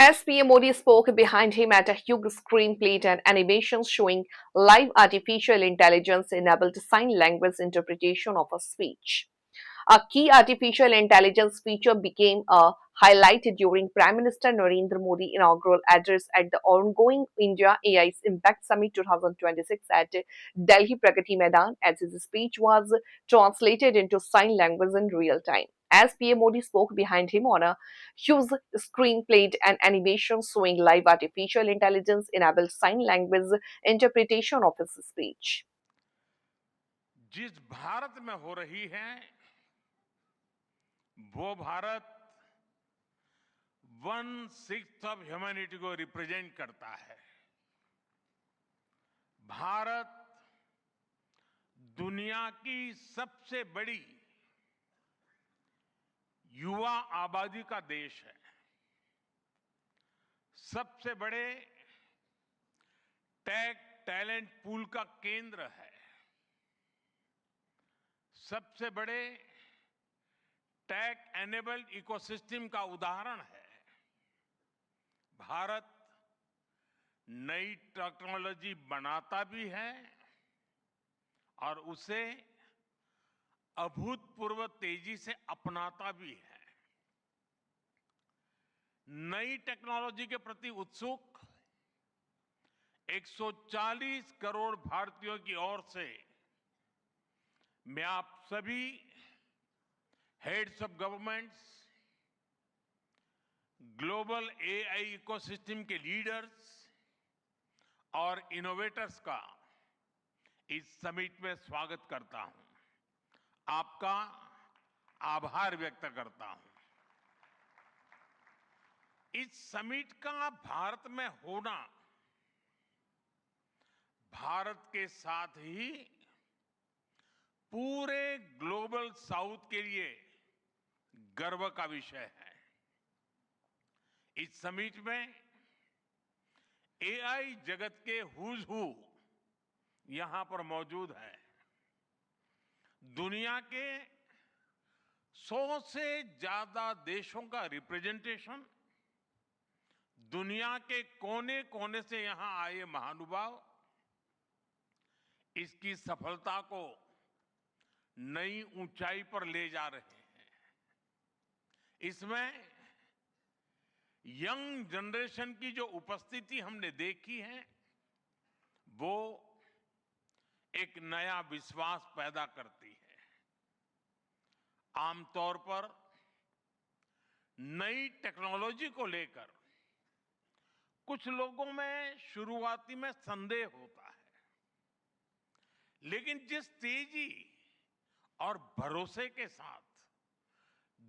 As PM Modi spoke, behind him at a huge screen played an animation showing live artificial intelligence enabled sign language interpretation of a speech. A key artificial intelligence feature became a highlight during Prime Minister Narendra Modi inaugural address at the ongoing India AI's Impact Summit 2026 at Delhi Pragati Maidan, as his speech was translated into sign language in real time. As PM Modi spoke, behind him on a huge screen played an animation showing live artificial intelligence enabled sign language interpretation of his speech. जिस भारत में हो रही है वो Bharat 1/6 of humanity को represent करता है। भारत दुनिया की सबसे बड़ी युवा आबादी का देश है। सबसे बड़े टेक टैलेंट पूल का केंद्र है। सबसे बड़े टेक एनेबल्ड इकोसिस्टम का उदाहरण है। भारत नई टेक्नोलॉजी बनाता भी है और उसे अभूतपूर्व तेजी से अपनाता भी है। नई टेक्नोलॉजी के प्रति उत्सुक 140 करोड़ भारतीयों की ओर से मैं आप सभी heads of governments, global AI ecosystem के लीडर्स और इनोवेटर्स का इस समिट में स्वागत करता हूं। आपका आभार व्यक्त करता हूं। इस समिट का भारत में होना भारत के साथ ही पूरे ग्लोबल साउथ के लिए गर्व का विषय है। इस समिट में एआई जगत के हुज हू यहां पर मौजूद है। दुनिया के 100 से ज्यादा देशों का रिप्रेजेंटेशन, दुनिया के कोने कोने से यहां आए महानुभाव इसकी सफलता को नई ऊंचाई पर ले जा रहे हैं। इसमें यंग जनरेशन की जो उपस्थिति हमने देखी है वो एक नया विश्वास पैदा करती है। आमतौर पर नई टेक्नोलॉजी को लेकर कुछ लोगों में शुरुआती में संदेह होता है, लेकिन जिस तेजी और भरोसे के साथ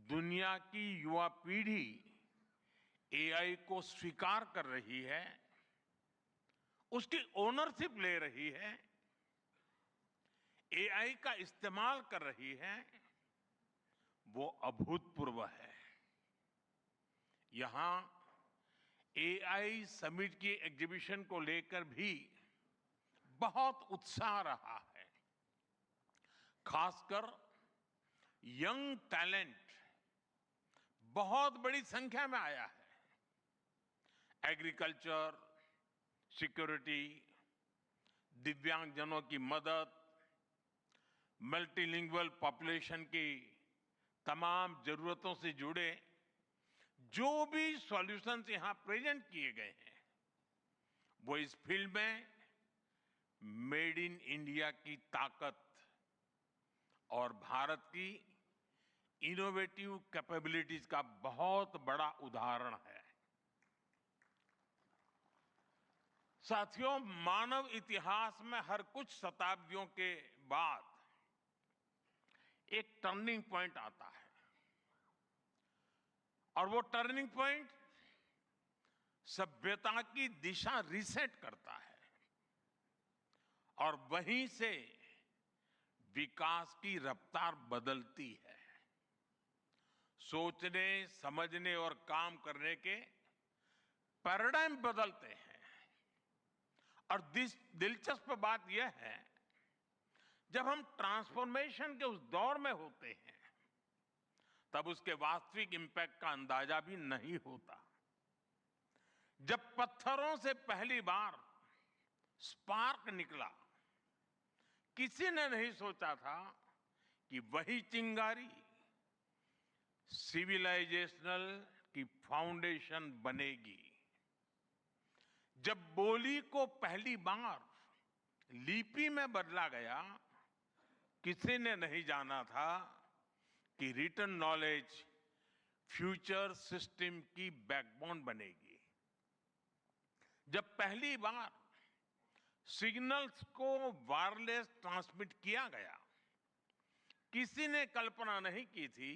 दुनिया की युवा पीढ़ी एआई को स्वीकार कर रही है, उसकी ओनरशिप ले रही है, एआई का इस्तेमाल कर रही है, वो अभूतपूर्व है। यहां एआई समिट की एग्जीबिशन को लेकर भी बहुत उत्साह रहा है। खासकर यंग टैलेंट बहुत बड़ी संख्या में आया है। एग्रीकल्चर, सिक्योरिटी, दिव्यांगजनों की मदद, मल्टीलिंगुअल पॉपुलेशन की तमाम जरूरतों से जुड़े जो भी सॉल्यूशंस यहां प्रेजेंट किए गए हैं वो इस फील्ड में मेड इन इंडिया की ताकत और भारत की इनोवेटिव कैपेबिलिटीज का बहुत बड़ा उदाहरण है। साथियों, मानव इतिहास में हर कुछ शताब्दियों के बाद एक टर्निंग पॉइंट आता है और वो टर्निंग पॉइंट सभ्यता की दिशा रीसेट करता है और वहीं से विकास की रफ्तार बदलती है। सोचने, समझने और काम करने के पैराडाइम बदलते हैं और दिलचस्प बात यह है, जब हम ट्रांसफॉर्मेशन के उस दौर में होते हैं तब उसके वास्तविक इंपैक्ट का अंदाजा भी नहीं होता। जब पत्थरों से पहली बार स्पार्क निकला, किसी ने नहीं सोचा था कि वही चिंगारी सिविलाइजेशनल की फाउंडेशन बनेगी। जब बोली को पहली बार लिपि में बदला गया, किसी ने नहीं जाना था कि रिटन नॉलेज फ्यूचर सिस्टम की बैकबोन बनेगी। जब पहली बार सिग्नल्स को वायरलेस ट्रांसमिट किया गया, किसी ने कल्पना नहीं की थी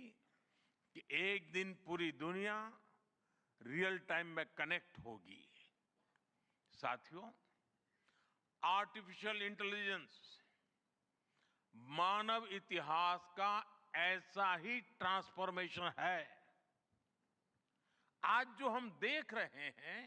कि एक दिन पूरी दुनिया रियल टाइम में कनेक्ट होगी। साथियों, आर्टिफिशियल इंटेलिजेंस मानव इतिहास का ऐसा ही ट्रांसफॉर्मेशन है। आज जो हम देख रहे हैं,